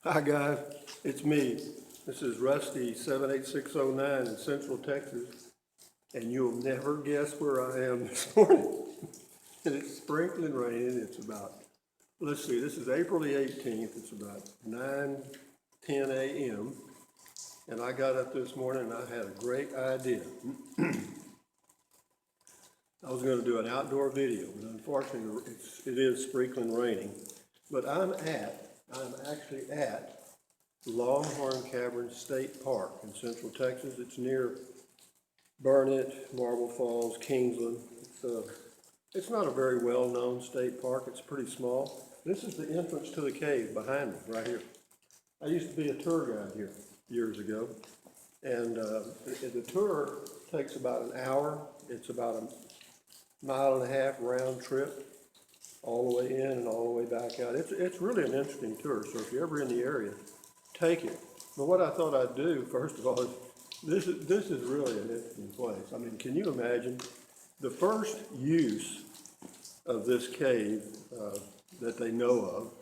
Hi guys, it's me. This is Rusty 78609 in Central Texas, and you'll never guess where I am this morning. And it's sprinkling raining. It's about, let's see, this is April the 18th. It's about 9:10 a.m. And I got up this morning and I had a great idea. I was going to do an outdoor video, but unfortunately it is sprinkling raining. But I'm actually at Longhorn Caverns State Park in Central Texas. It's near Burnett, Marble Falls, Kingsland. It's not a very well-known state park. It's pretty small. This is the entrance to the cave behind me, right here. I used to be a tour guide here years ago, and the tour takes about an hour. It's about a mile and a half round trip, all the way in and all the way back out. It's really an interesting tour, so if you're ever in the area, take it. But what I thought I'd do, first of all, is this is really an interesting place. I mean, can you imagine the first use of this cave that they know of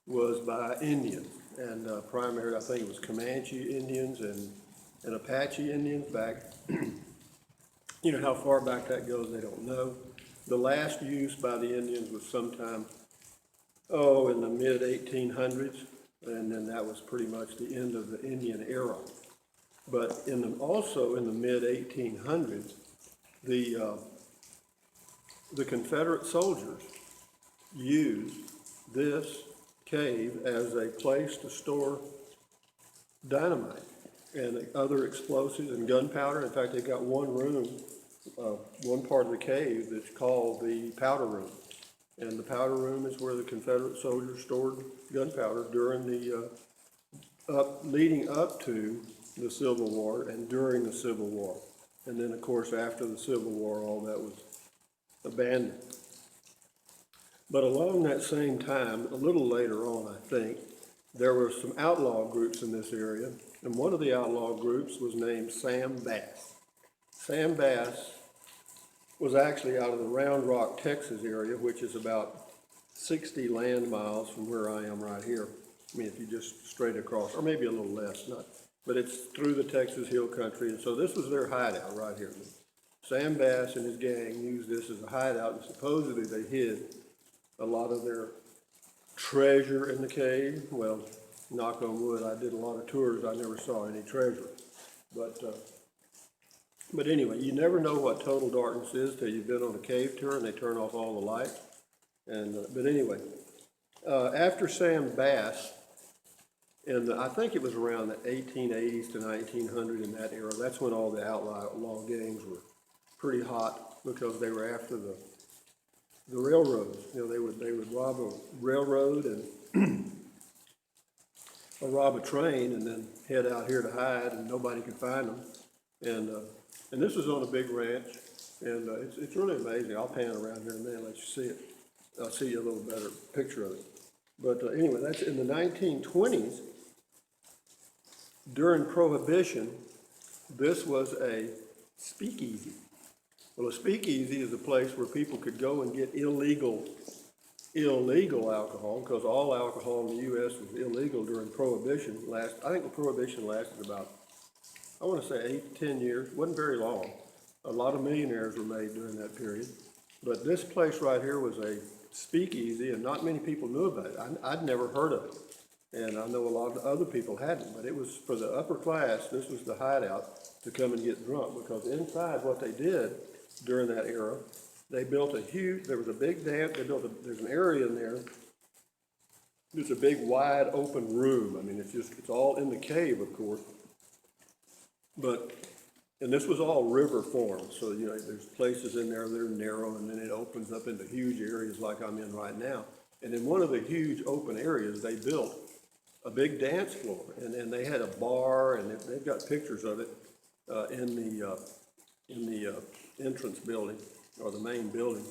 was by Indians, and primarily I think it was Comanche Indians and Apache Indians back, you know, how far back that goes, they don't know. The last use by the Indians was sometime, in the mid-1800s, and then that was pretty much the end of the Indian era. But also in the mid-1800s, the Confederate soldiers used this cave as a place to store dynamite and other explosives and gunpowder. In fact, they've got one room, one part of the cave that's called the powder room. And the powder room is where the Confederate soldiers stored gunpowder during the, leading up to the Civil War and during the Civil War. And then, of course, after the Civil War, all that was abandoned. But along that same time, a little later on, I think, there were some outlaw groups in this area, and one of the outlaw groups was named Sam Bass. Sam Bass was actually out of the Round Rock, Texas area, which is about 60 land miles from where I am right here. I mean, if you just straight across, or maybe a little less, but it's through the Texas Hill Country, and so this was their hideout right here. Sam Bass and his gang used this as a hideout, and supposedly they hid a lot of their treasure in the cave. Well, knock on wood, I did a lot of tours, I never saw any treasure. But anyway, you never know what total darkness is till you've been on a cave tour and they turn off all the lights. But anyway, after Sam Bass, I think it was around the 1880s to 1900 in that era, that's when all the outlaw gangs were pretty hot because they were after the railroads. You know, they would rob a railroad and or rob a train and then head out here to hide, and nobody could find them. And this was on a big ranch, and it's really amazing. I'll pan around here in a minute and let you see it. I'll see you a little better picture of it. But anyway, that's in the 1920s. During Prohibition, this was a speakeasy. Well, a speakeasy is a place where people could go and get illegal alcohol, because all alcohol in the U.S. was illegal during Prohibition. I think the Prohibition lasted about, I want to say 8 to 10 years. It wasn't very long. A lot of millionaires were made during that period. But this place right here was a speakeasy, and not many people knew about it. I'd never heard of it. And I know a lot of other people hadn't, but it was for the upper class. This was the hideout to come and get drunk, because inside what they did during that era, they built there was a big dance, there's an area in there, there's a big wide open room. I mean, it's all in the cave, of course, and this was all river formed, so, you know, there's places in there that are narrow, and then it opens up into huge areas like I'm in right now. And in one of the huge open areas, they built a big dance floor, and they had a bar, and they've got pictures of it in the entrance building, or the main building,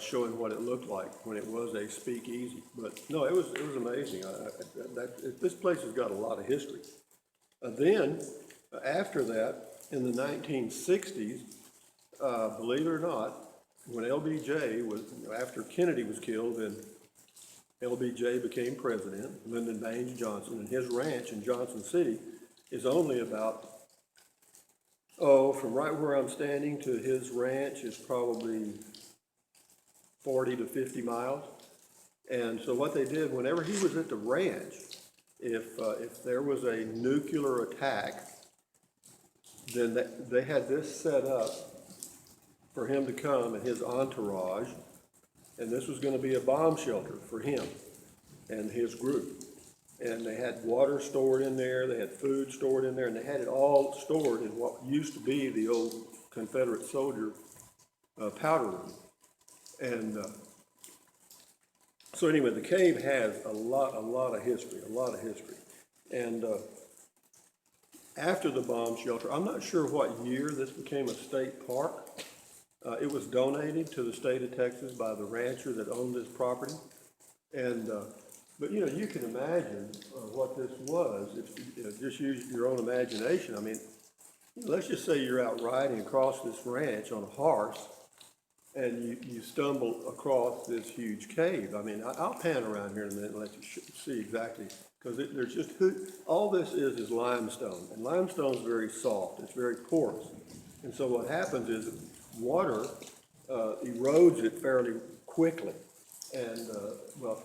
showing what it looked like when it was a speakeasy. But no, it was amazing. This place has got a lot of history. Then, after that, in the 1960s, believe it or not, when LBJ was, after Kennedy was killed in LBJ became president, Lyndon Baines Johnson, and his ranch in Johnson City is only about, from right where I'm standing to his ranch is probably 40 to 50 miles. And so what they did, whenever he was at the ranch, if there was a nuclear attack, then they had this set up for him to come and his entourage, and this was going to be a bomb shelter for him and his group. And they had water stored in there, they had food stored in there, and they had it all stored in what used to be the old Confederate soldier powder room. And so anyway, the cave has a lot of history. And after the bomb shelter, I'm not sure what year this became a state park. It was donated to the state of Texas by the rancher that owned this property. And but you know, you can imagine what this was if you know, just use your own imagination. I mean, let's just say you're out riding across this ranch on a horse, and you stumble across this huge cave. I mean, I'll pan around here in a minute and let you see exactly, because there's just, all this is limestone, and limestone is very soft, it's very porous. And so what happens is water erodes it fairly quickly, and,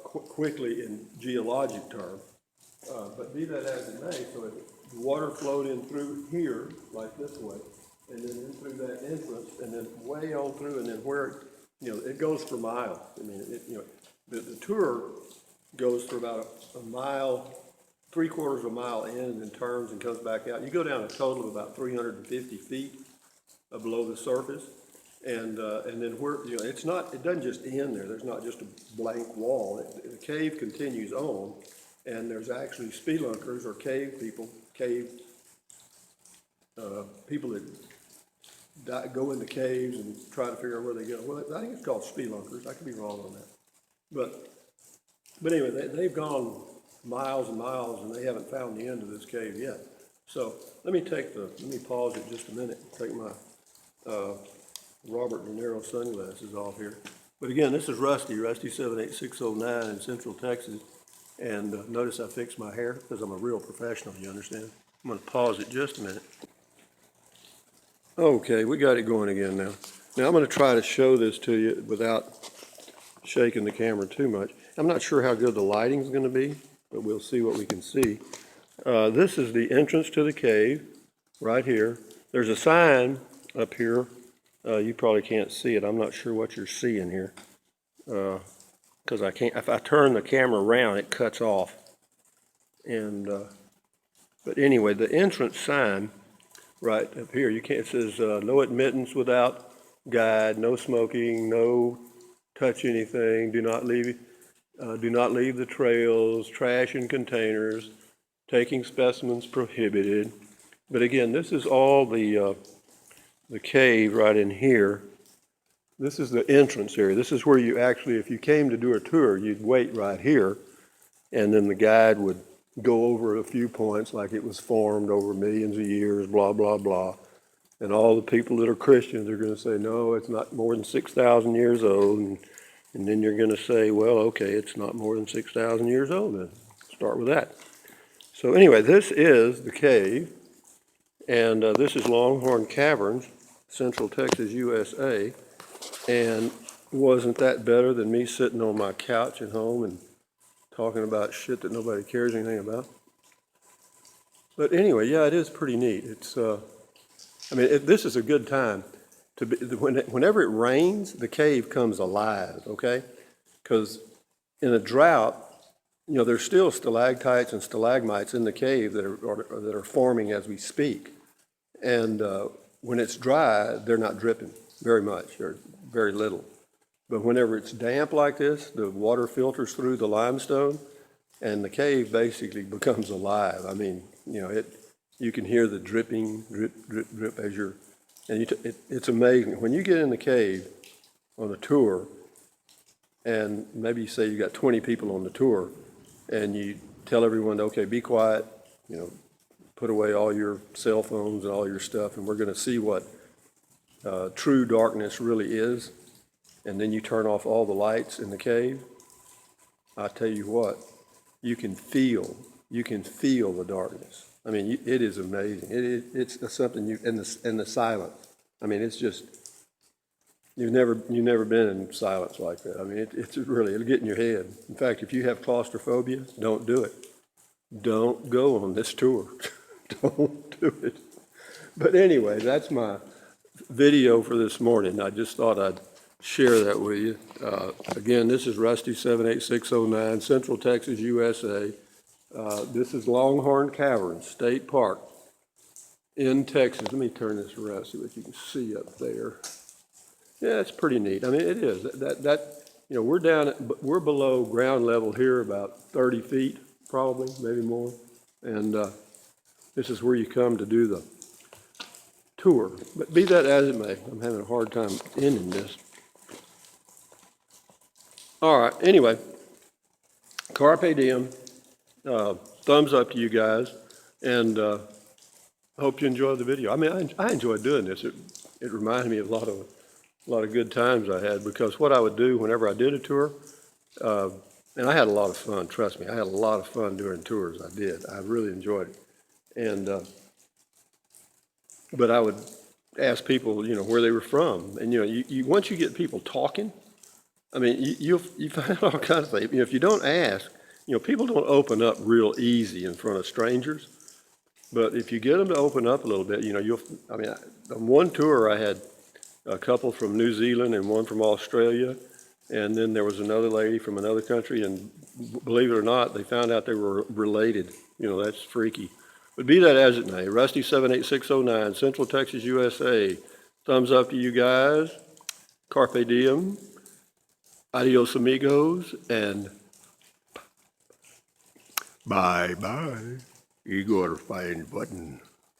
quickly in geologic terms. But be that as it may, so the water flowed in through here, like this way, and then in through that entrance, and then way on through, and then where, it goes for miles. I mean, the tour goes for about a mile, 3/4 of a mile in, and then turns and comes back out. You go down a total of about 350 feet below the surface, and then where, it doesn't just end there. There's not just a blank wall. The cave continues on, and there's actually spelunkers or cave people that go into caves and try to figure out where they go. Well, I think it's called spelunkers. I could be wrong on that. But anyway, they've gone miles and miles, and they haven't found the end of this cave yet. So let me pause it just a minute, take my Robert De Niro sunglasses off here. But again, this is Rusty 78609 in Central Texas. And notice I fixed my hair because I'm a real professional, you understand? I'm going to pause it just a minute. Okay, we got it going again now. Now I'm going to try to show this to you without shaking the camera too much. I'm not sure how good the lighting is going to be, but we'll see what we can see. This is the entrance to the cave right here. There's a sign up here. You probably can't see it. I'm not sure what you're seeing here. Because I can't, if I turn the camera around, it cuts off. And, but anyway, the entrance sign right up here, it says no admittance without guide, no smoking, no touch anything, do not leave the trails, trash in containers, taking specimens prohibited. But again, this is all the cave right in here. This is the entrance area. This is where you actually, if you came to do a tour, you'd wait right here, and then the guide would go over a few points, like it was formed over millions of years, blah, blah, blah. And all the people that are Christians are going to say, no, it's not more than 6,000 years old. And then you're going to say, well, okay, it's not more than 6,000 years old then. Start with that. So anyway, this is the cave, and this is Longhorn Caverns, Central Texas, USA. And wasn't that better than me sitting on my couch at home and talking about shit that nobody cares anything about? But anyway, yeah, it is pretty neat. It's, this is a good time to be, whenever it rains, the cave comes alive, okay? Because in a drought, there's still stalactites and stalagmites in the cave that are forming as we speak. And when it's dry, they're not dripping very much, or very little. But whenever it's damp like this, the water filters through the limestone, and the cave basically becomes alive. I mean, you can hear the dripping, drip, drip, drip as you're, and it's amazing. When you get in the cave on a tour, and maybe you say you got 20 people on the tour, and you tell everyone, okay, be quiet, put away all your cell phones and all your stuff, and we're going to see what true darkness really is, and then you turn off all the lights in the cave, I tell you what, you can feel the darkness. I mean, it is amazing. It's something and the silence. I mean, it's just, you've never been in silence like that. I mean, it's really, it'll get in your head. In fact, if you have claustrophobia, don't do it. Don't go on this tour. Don't do it. But anyway, that's my video for this morning. I just thought I'd share that with you. Again, this is Rusty 78609, Central Texas, USA. This is Longhorn Caverns State Park in Texas. Let me turn this around, see what you can see up there. Yeah, it's pretty neat. I mean, it is. You know, we're below ground level here about 30 feet, probably, maybe more. And this is where you come to do the tour. But be that as it may, I'm having a hard time ending this. All right, anyway, carpe diem, thumbs up to you guys, and hope you enjoyed the video. I mean, I enjoyed doing this. It reminded me of a lot of good times I had, because what I would do whenever I did a tour, and I had a lot of fun, trust me, I had a lot of fun doing tours, I did. I really enjoyed it. And, but I would ask people, you know, where they were from. And, you know, once you get people talking, I mean, you find all kinds of things. You know, if you don't ask, you know, people don't open up real easy in front of strangers. But if you get them to open up a little bit, you know, I mean, on one tour I had a couple from New Zealand and one from Australia. And then there was another lady from another country. And believe it or not, they found out they were related. You know, that's freaky. But be that as it may, Rusty 78609, Central Texas, USA. Thumbs up to you guys. Carpe diem. Adios, amigos, and bye-bye. You got to find button.